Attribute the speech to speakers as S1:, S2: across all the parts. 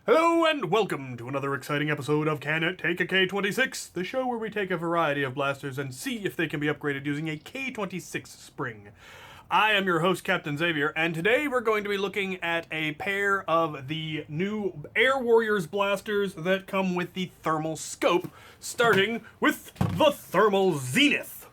S1: Hello and welcome to another exciting episode of Can It Take a K26, the show where we take a variety of blasters and see if they can be upgraded using a K26 spring. I am your host, Captain Xavier, and today we're going to be looking at a pair of the new Air Warriors blasters that come with the thermal scope, starting with the Thermal Zenith.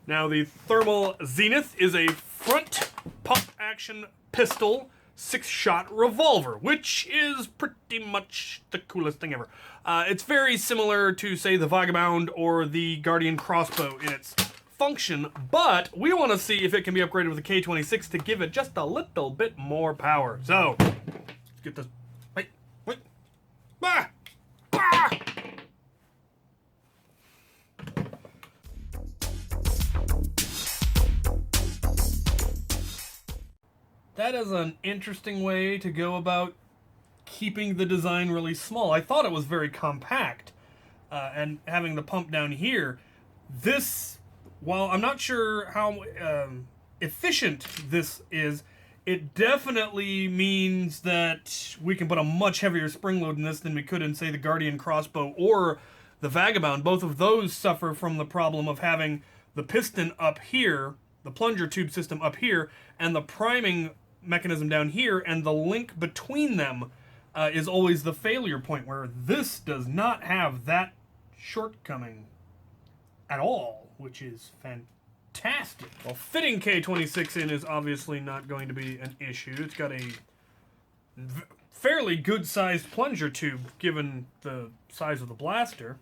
S1: Now, the Thermal Zenith is a front pump action pistol 6-shot revolver, which is pretty much the coolest thing ever. It's very similar to, say, the Vagabond or the Guardian crossbow in its function, but we want to see if it can be upgraded with a K26 to give it just a little bit more power. So, let's get this. Wait. Ah! Ah! That is an interesting way to go about keeping the design really small. I thought it was very compact, and having the pump down here. This, while I'm not sure how efficient this is, it definitely means that we can put a much heavier spring load in this than we could in, say, the Guardian crossbow or the Vagabond. Both of those suffer from the problem of having the piston up here, the plunger tube system up here, and the priming mechanism down here, and the link between them is always the failure point, where this does not have that shortcoming at all, which is fantastic. Well, fitting K26 in is obviously not going to be an issue. It's got a fairly good-sized plunger tube, given the size of the blaster.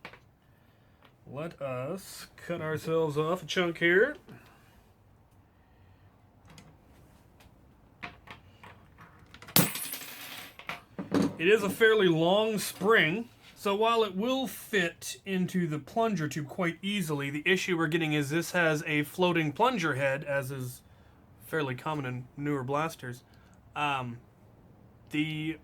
S1: Let us cut ourselves off a chunk here. It is a fairly long spring, so while it will fit into the plunger tube quite easily, the issue we're getting is this has a floating plunger head, as is fairly common in newer blasters. The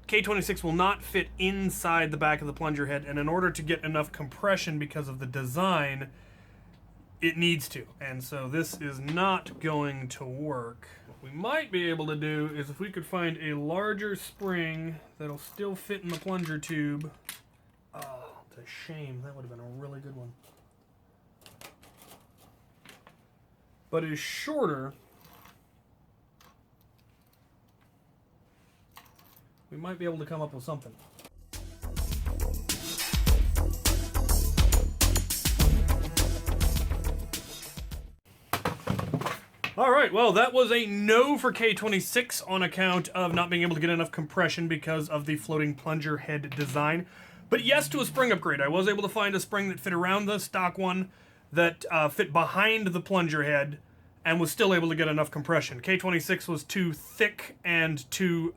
S1: K26 will not fit inside the back of the plunger head, and in order to get enough compression because of the design, it needs to. And so this is not going to work. What we might be able to do is if we could find a larger spring that'll still fit in the plunger tube. Oh, it's a shame. That would have been a really good one. But is shorter. We might be able to come up with something. Alright, well, that was a no for K26 on account of not being able to get enough compression because of the floating plunger head design. But yes to a spring upgrade. I was able to find a spring that fit around the stock one that fit behind the plunger head and was still able to get enough compression. K26 was too thick and too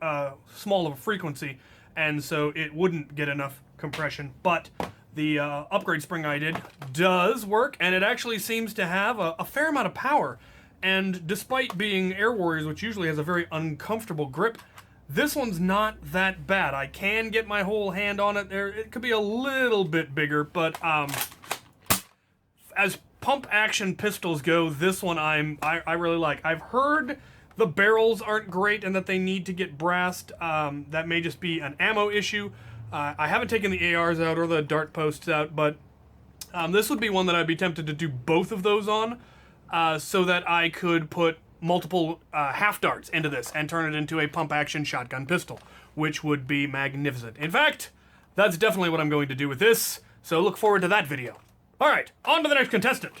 S1: small of a frequency, and so it wouldn't get enough compression. But the upgrade spring I did does work, and it actually seems to have a fair amount of power. And despite being Air Warriors, which usually has a very uncomfortable grip, this one's not that bad. I can get my whole hand on it there. It could be a little bit bigger, but as pump action pistols go, this one I really like. I've heard the barrels aren't great and that they need to get brassed. That may just be an ammo issue. I haven't taken the ARs out or the dart posts out, but this would be one that I'd be tempted to do both of those on. So that I could put multiple half darts into this and turn it into a pump-action shotgun pistol, which would be magnificent. In fact, that's definitely what I'm going to do with this, so look forward to that video. Alright, on to the next contestant.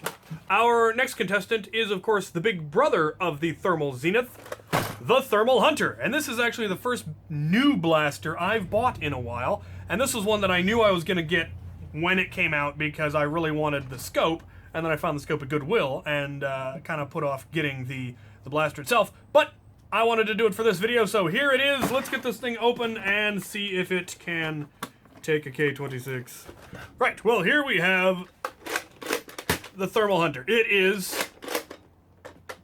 S1: Our next contestant is, of course, the big brother of the Thermal Zenith, the Thermal Hunter. And this is actually the first new blaster I've bought in a while, and this was one that I knew I was going to get when it came out because I really wanted the scope. And then I found the scope at Goodwill and kind of put off getting the blaster itself. But I wanted to do it for this video, so here it is. Let's get this thing open and see if it can take a K26. Right, well, here we have the Thermal Hunter. It is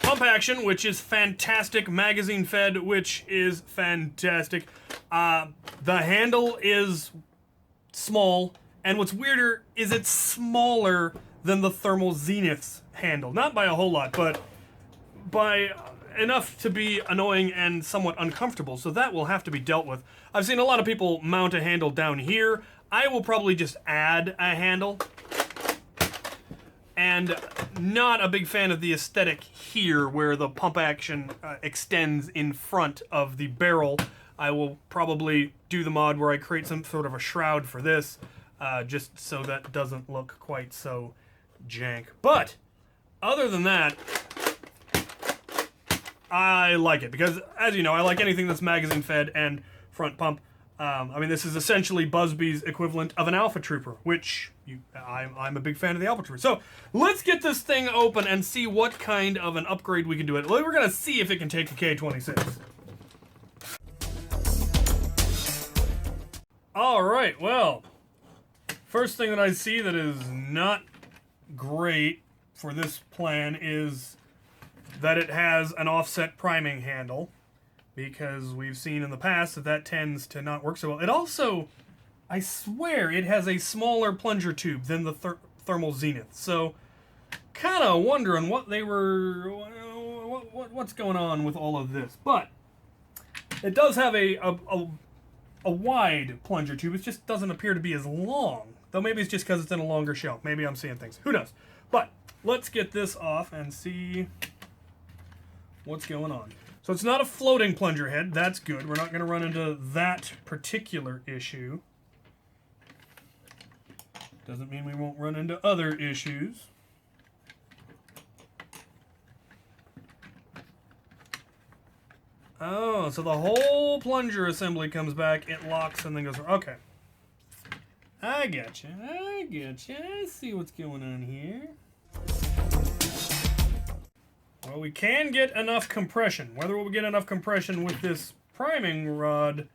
S1: pump action, which is fantastic. Magazine fed, which is fantastic. The handle is small, and what's weirder is it's smaller than the Thermal Zenith's handle. Not by a whole lot, but by enough to be annoying and somewhat uncomfortable, so that will have to be dealt with. I've seen a lot of people mount a handle down here. I will probably just add a handle. And not a big fan of the aesthetic here where the pump action extends in front of the barrel. I will probably do the mod where I create some sort of a shroud for this, just so that doesn't look quite so jank. But other than that, I like it because, as you know, I like anything that's magazine fed and front pump. I mean, this is essentially Busby's equivalent of an Alpha Trooper, which I'm a big fan of the Alpha Trooper. So let's get this thing open and see what kind of an upgrade we can do it. We're going to see if it can take a K26. All right, well, first thing that I see that is not great for this plan is that it has an offset priming handle, because we've seen in the past that that tends to not work so well. It also, I swear, it has a smaller plunger tube than the thermal Zenith. So, kind of wondering what they were, what's going on with all of this. But it does have a wide plunger tube. It just doesn't appear to be as long. Though maybe it's just because it's in a longer shell. Maybe I'm seeing things. Who knows? But let's get this off and see what's going on. So it's not a floating plunger head. That's good. We're not going to run into that particular issue. Doesn't mean we won't run into other issues. Oh, so the whole plunger assembly comes back, it locks, and then goes... Okay. I getcha. I see what's going on here. Well, we can get enough compression. Whether we'll get enough compression with this priming rod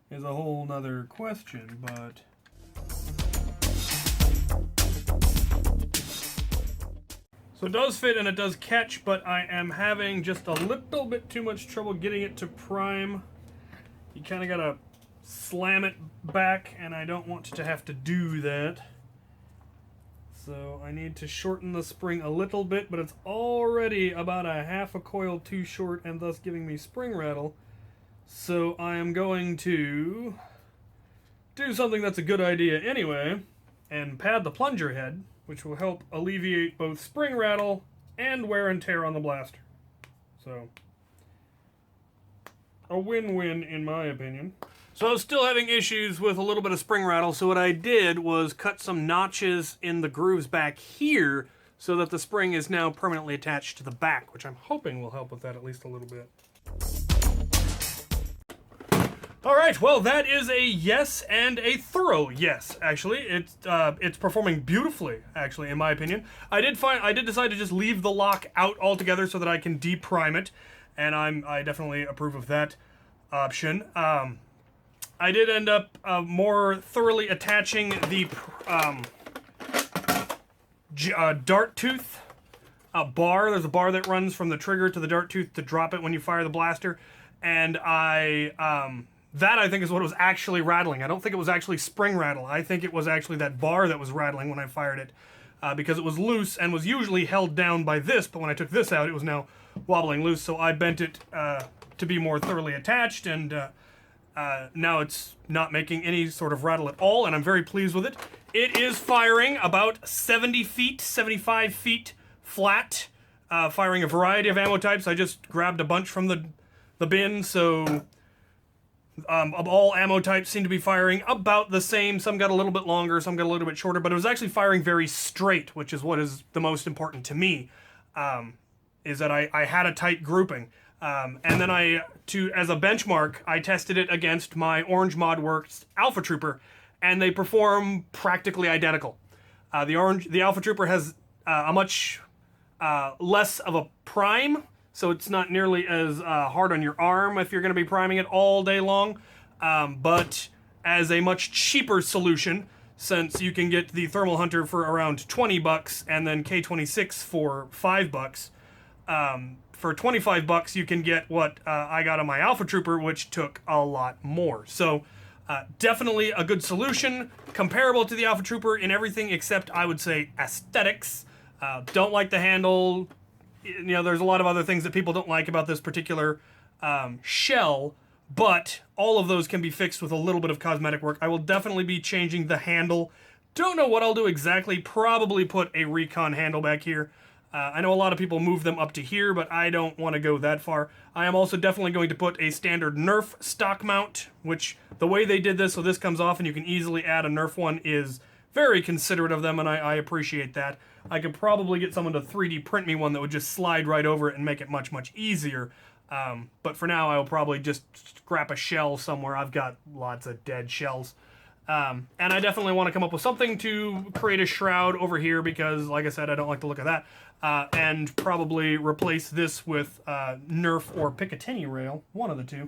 S1: is a whole nother question, but... So it does fit and it does catch, but I am having just a little bit too much trouble getting it to prime. You kind of gotta slam it back, and I don't want to have to do that. So I need to shorten the spring a little bit, but it's already about a half a coil too short and thus giving me spring rattle. So I am going to do something that's a good idea anyway and pad the plunger head, which will help alleviate both spring rattle and wear and tear on the blaster. So a win-win in my opinion. So I was still having issues with a little bit of spring rattle, so what I did was cut some notches in the grooves back here so that the spring is now permanently attached to the back, which I'm hoping will help with that at least a little bit. Alright, well that is a yes and a thorough yes, actually. It's performing beautifully, actually, in my opinion. I did decide to just leave the lock out altogether so that I can deprime it, and I definitely approve of that option. I did end up more thoroughly attaching the dart tooth bar. There's a bar that runs from the trigger to the dart tooth to drop it when you fire the blaster. And that I think is what was actually rattling. I don't think it was actually spring rattle. I think it was actually that bar that was rattling when I fired it, because it was loose and was usually held down by this, but when I took this out, it was now wobbling loose. So I bent it to be more thoroughly attached, and now it's not making any sort of rattle at all, and I'm very pleased with it. It is firing about 70 feet, 75 feet flat, firing a variety of ammo types. I just grabbed a bunch from the bin, so of all ammo types seem to be firing about the same. Some got a little bit longer, some got a little bit shorter, but it was actually firing very straight, which is what is the most important to me, is that I had a tight grouping. And then as a benchmark, I tested it against my Orange Mod Works Alpha Trooper, and they perform practically identical. The Alpha Trooper has a much less of a prime, so it's not nearly as hard on your arm if you're going to be priming it all day long, but as a much cheaper solution, since you can get the Thermal Hunter for around $20 and then K26 for $5. For $25, you can get what I got on my Alpha Trooper, which took a lot more. So definitely a good solution, comparable to the Alpha Trooper in everything except, I would say, aesthetics. Don't like the handle, you know, there's a lot of other things that people don't like about this particular shell, but all of those can be fixed with a little bit of cosmetic work. I will definitely be changing the handle. Don't know what I'll do exactly. Probably put a Recon handle back here. I know a lot of people move them up to here, but I don't want to go that far. I am also definitely going to put a standard Nerf stock mount, which the way they did this, so this comes off and you can easily add a Nerf one, is very considerate of them, and I appreciate that. I could probably get someone to 3D print me one that would just slide right over it and make it much, much easier. But for now, I will probably just scrap a shell somewhere. I've got lots of dead shells. And I definitely want to come up with something to create a shroud over here because, like I said, I don't like the look of that. And probably replace this with Nerf or Picatinny rail, one of the two.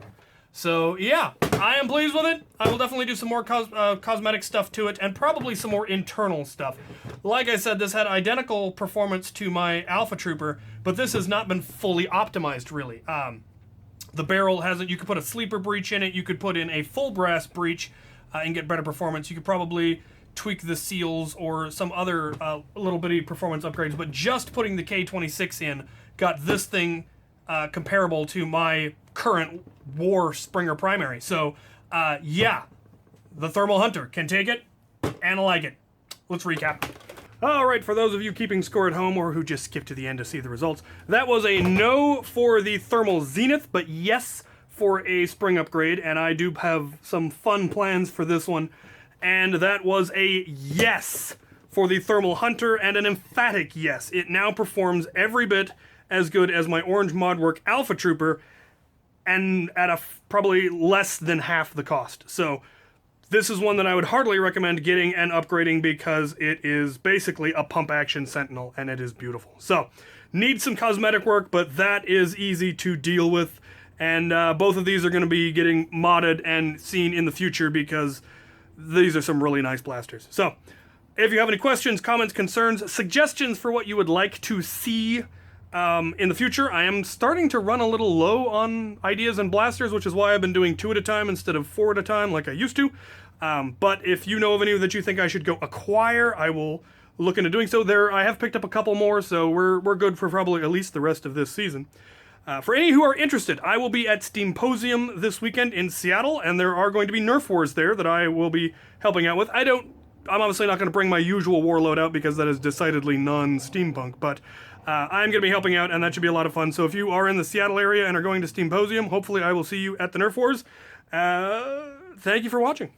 S1: So, yeah, I am pleased with it. I will definitely do some more cosmetic stuff to it and probably some more internal stuff. Like I said, this had identical performance to my Alpha Trooper, but this has not been fully optimized, really. The barrel hasn't... You could put a sleeper breech in it. You could put in a full brass breech and get better performance. You could probably tweak the seals or some other little bitty performance upgrades, but just putting the K26 in got this thing comparable to my current War Springer primary. So, yeah, the Thermal Hunter can take it, and I like it. Let's recap. All right, for those of you keeping score at home or who just skipped to the end to see the results, that was a no for the Thermal Zenith, but yes for a spring upgrade, and I do have some fun plans for this one. And that was a yes for the Thermal Hunter, and an emphatic yes. It now performs every bit as good as my Orange Modwork Alpha Trooper, and at a probably less than half the cost. So this is one that I would heartily recommend getting and upgrading because it is basically a pump-action Sentinel, and it is beautiful. So, needs some cosmetic work, but that is easy to deal with. And both of these are going to be getting modded and seen in the future because these are some really nice blasters. So, if you have any questions, comments, concerns, suggestions for what you would like to see in the future, I am starting to run a little low on ideas and blasters, which is why I've been doing 2 at a time instead of 4 at a time like I used to. But if you know of any that you think I should go acquire, I will look into doing so. I have picked up a couple more, so we're good for probably at least the rest of this season. For any who are interested, I will be at Steamposium this weekend in Seattle, and there are going to be Nerf Wars there that I will be helping out with. I'm obviously not going to bring my usual warload out because that is decidedly non-steampunk, but I'm going to be helping out, and that should be a lot of fun. So if you are in the Seattle area and are going to Steamposium, hopefully I will see you at the Nerf Wars. Thank you for watching.